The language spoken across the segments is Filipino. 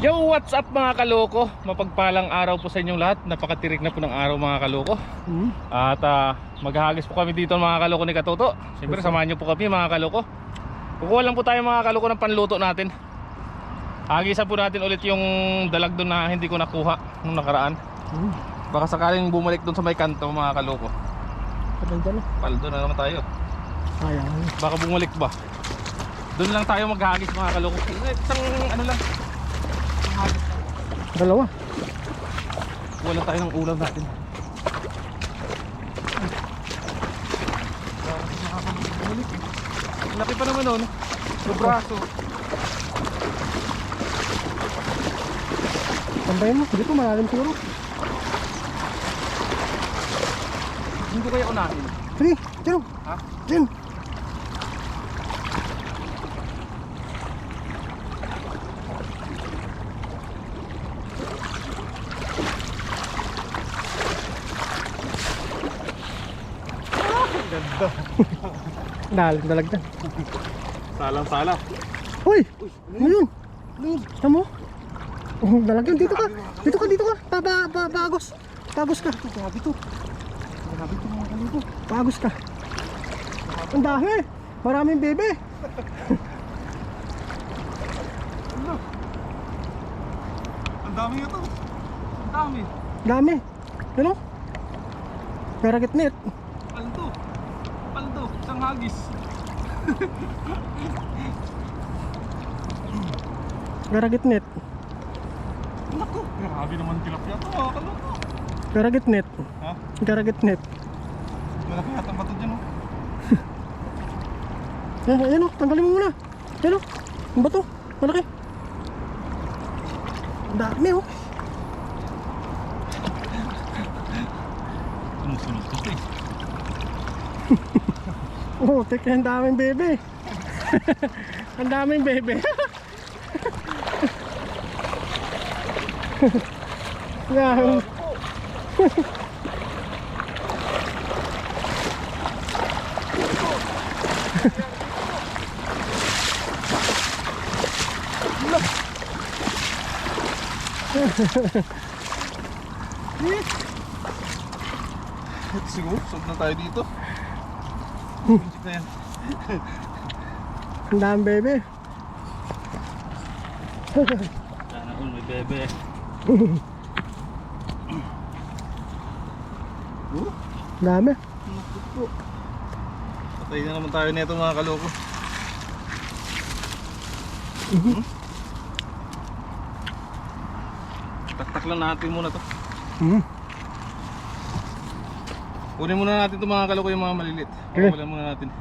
Yo, what's up mga kaloko? Mapagpalang araw po sa inyong lahat. Napakatirik na po ng araw mga kaloko. At maghahagis po kami dito mga kaloko ni Katoto. Siyempre samahan nyo po kami mga kaloko. Kukuha lang po tayo mga kaloko ng panluto natin. Hagisan po natin ulit yung dalag doon na hindi ko nakuha nung nakaraan. Baka sakaling bumalik doon sa may kanto mga kaloko. Paldo na naman tayo. Baka bumalik ba? Doon lang tayo maghahagis mga kaloko. Isang ano lang, dalawa. wala tayo ng ulam natin. Laki pa naman nun. Sa braso. Tambayin mo, dito malalim siguro. Hindi ko kaya unahin. Sige, dyan. Ha? Dyan. Ganda. Dalag, dalag dyan. Salang-sala. Uy! Ano yun? Tama mo? Oh, dalag yun. Dito ka. Dito ka, dito ka. Pagos. Pagos ka. Grabe to. Grabe to mga kaloko. Pagos ka. Ang dami. Maraming bebe. Ang dami nga to. Ang dami. Dami. Ano? Karagitnit. Paldo. Paldo. Isang hagis. Karagitnit. Naku. Grabe naman tilapia to mga kaloko. Karagitnit. Ha? Karagitnit. Malaki yata ang bato dyan oh. Ayan o, tanggalin mo muna. Ayan o, ang bato, malaki. Ang dami o. Sumusunod ko eh. Oh, teka, ang daming bebe. Ang daming bebe. Yan. Siguro, sub na tayo dito. Magic na yan. Ang daming bebe. Sana all may bebe. Ang dami. Patay na naman tayo nito mga kaloko. Taktak lang natin muna to. Kunin muna natin itong mga kaloko, yung mga malilit. Wala muna natin.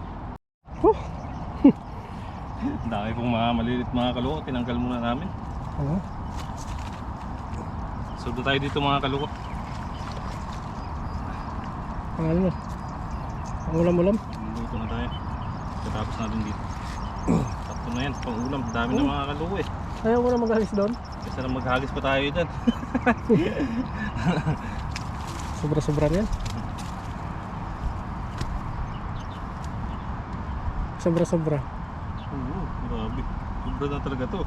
Dami pong mga malilit mga kaloko, tinanggal muna namin. So doon tayo dito mga kaloko. Pangalan mo. Ang ulam-ulam. Luto na tayo. Katapos natin dito. Sakto na yan, pang ulam. Dami na mga kaloko eh. Ayaw mo na mag-alis doon. Kasi na maghagis pa tayo dyan. Sobra-sobra yan. Sobra-sobra. Oo, grabe. Sobra na talaga to.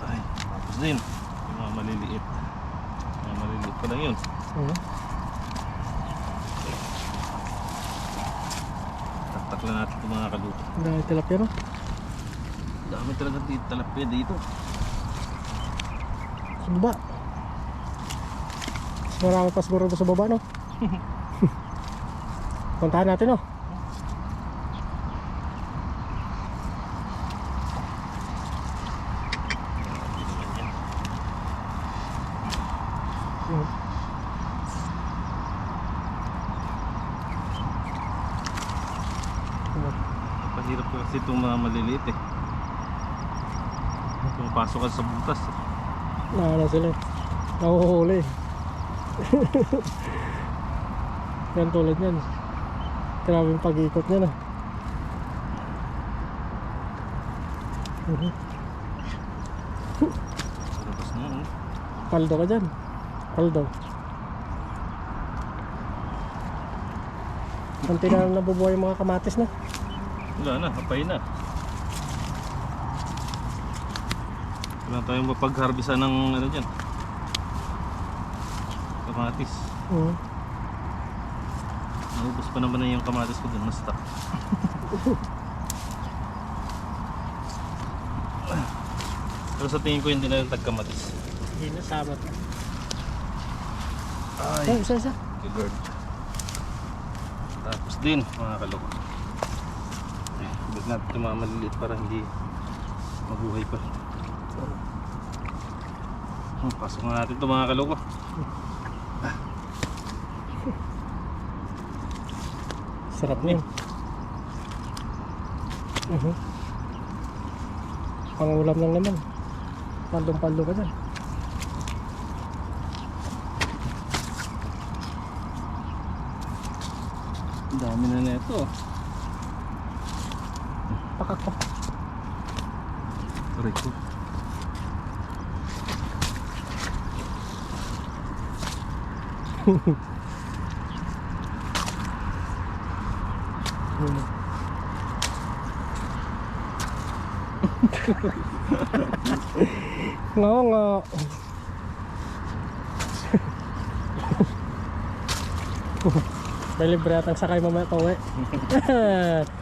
Ay, tapos din. Yung mga maliliit. Mga maliliit pa lang yun. Taktak lang natin itong mga kaluto. Ang dami tilapia no? Dami talaga talapia dito. Sumba. Mas marami pa siguro sa baba no? Puntahan natin no? Pahirap ko kasi itong mga maliliit eh. Pumapasok ka sa butas. Ano sila eh. Nahuhuli. Yan tulad yan. Grabe yung pag-ikot niya na. Tapos na oh. Paldo ka dyan. Paldo. Kunti na lang nabubuhay yung mga kamatis na. Wala na, hapay na. Wala tayong mapag-harvestan ng ano dyan. Kamatis. Naubos pa naman na yung kamatis ko dun na stock. Pero sa tingin ko yun din na yung tagkamatis. Hindi na sabat. Ay, Isa. good Lord. Tapos din mga kaloko. Bigyan natin ito mga maliliit para hindi mabuhay pa. Pasok na natin ito mga kaloko. Sarap niya. Pangulam lang naman. Pandong-pando ka dyan. Ang dami na nito. Pakak ko. Aray ko. Nga. May libre atang sakay mamaya pa uwi.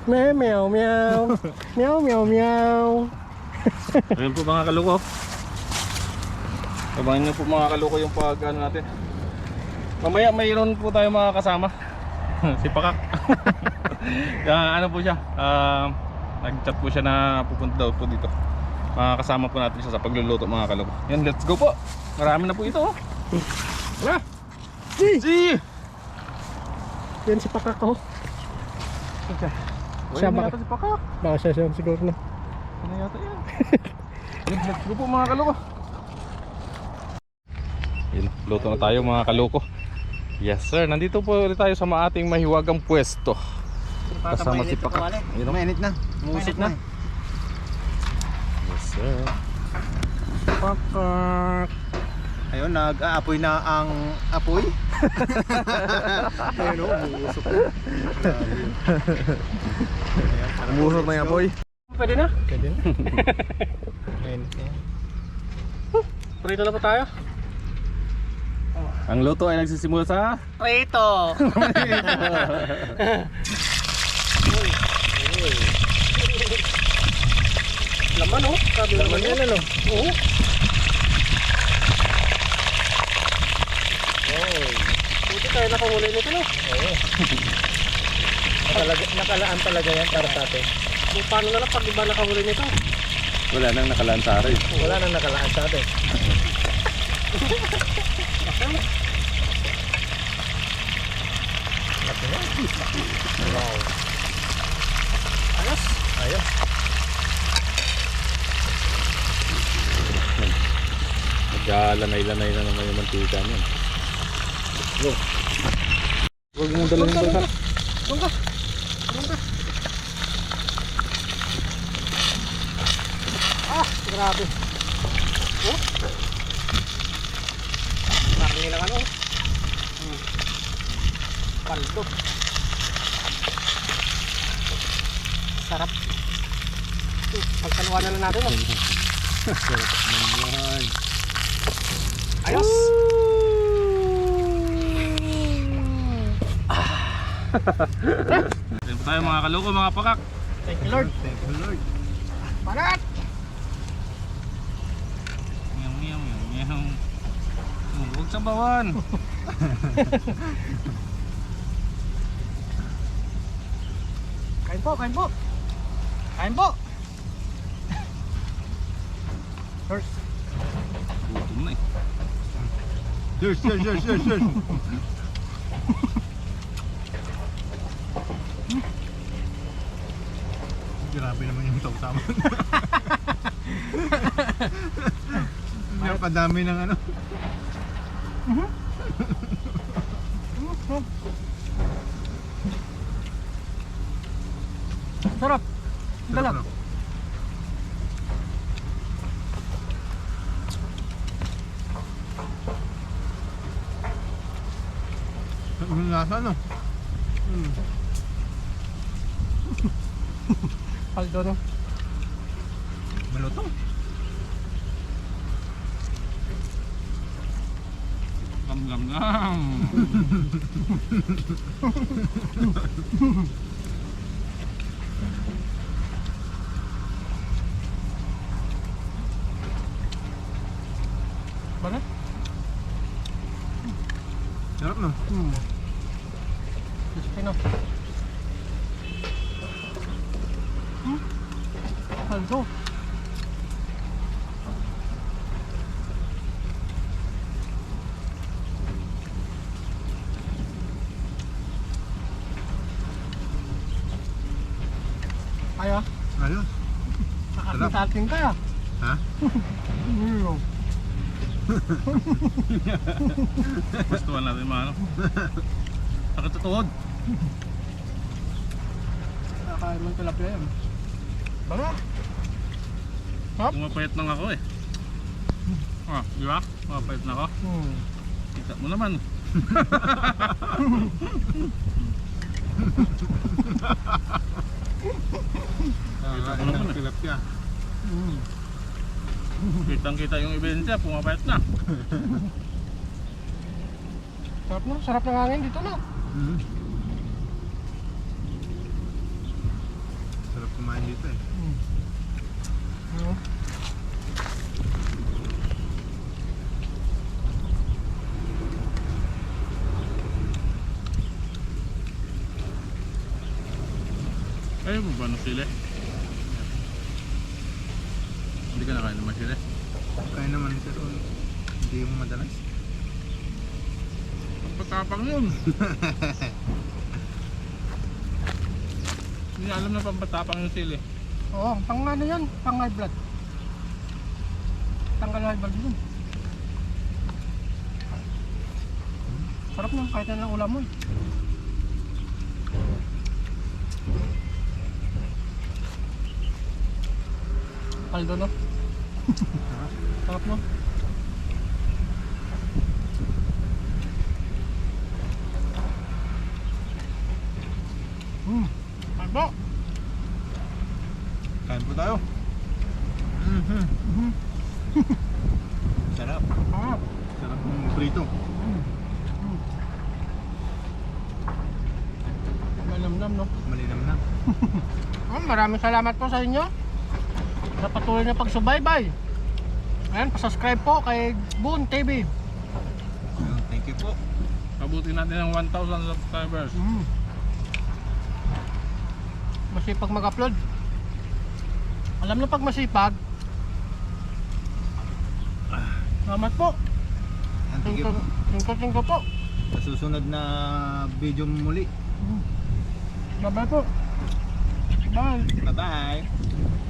Meow. Ayun po mga kaloko. Abangan nyo po mga kaloko yung pag ano natin. Mamaya mayroon po tayo mga kasama. Si Pakak. Ano po siya, nag-chat po siya na pupunta daw po dito. Kasama po natin siya sa pagluluto mga kaloko. Yan, let's go po. Marami na po ito. Tara. Si! Yan si Pakak ko. Siya ba? Si Pakak. Baka siya siguro na. Ano yata yan? Yan, let's go po mga kaloko. Yan, luto na tayo mga kaloko. Yes sir, nandito po ulit tayo sa ating mahiwagang pwesto. Kasama si Pakak. Mainit na. Musok na. Yes sir. Pakak. Ayun, nag-aapoy na ang apoy. Ayun o, umusok na. Umusok na yung apoy. Pwede na? Pwede na. Mainit na yan. Prito na po tayo. Ang luto ay nagsisimula sa Prito! Laman oh. Sabi laman yan ano. Oo. Buti tayo nakahuli nito no. Oo. Nakalaan talaga yan para sa atin. Kung paano na lang pag iba nakahuli nito. wala nang nakalaan sa akin. Wala nang nakalaan sa atin. Wow. Ayos. Ayos. Naglanay-lanay na naman yung mantika niyan. Go. Huwag mong dala ng balsa. Doon ka. Grabe. Oh. Marami lang ano. Paldo. Sarap. Pagkanuan na lang natin. Oh. Ayos. Dito tayo mga kaloko, mga Pakak. Thank you Lord. Thank you Lord. Panat. Meow. Huwag sa bawan. Kain po. Kain po. First. Gutom na eh. Cheers. Grabe naman yung tawtama. Napadami ng ano. Sarap. Dala. Ang lasa no? Paldo no. Malutong. Ngam ngam ngam. Banat? Sarap no? Crispy no? Kaldo. Kaya, Ayos. Sarap. nakasating ka. Ha? Gustuhan natin mga ano. Sakit sa tuhod. Nakakain mo tilapia yan. Banat? Pumapayat lang ako eh. Ah, di ba? Pumapayat na ako. Kita mo naman. Kakain ng tilapia. Kitang kita yung ebidensya, pumapayat na. Sarap na, sarap ng hangin dito na. Sarap kumain dito eh. Ayaw mo ba ng sili? Hindi ka nakain naman sili. Kaya naman pero hindi mo madalas. Ang patapang yun. Hindi alam na pampatapang yung sili. Oo, pang ano yan, pang high blood. Tanggal high blood yun. Sarap na, kahit na lang ulam mo. Kaldo no? Sarap no? Kaldo! Kain po tayo. Sarap. Ah, Sarap ng prito. malamdam no? Malinam na. Maraming salamat po sa inyo sa patuloy na pagsubaybay. Ayan, pasubscribe po kay Boon TV. Thank you po. Pabutin natin ng 1,000 subscribers. Masipag mag-upload. Alam na pag masipag. Salamat po. Thank you po. Tingko po. Sa susunod na video muli. Bye-bye po. Bye. Bye-bye.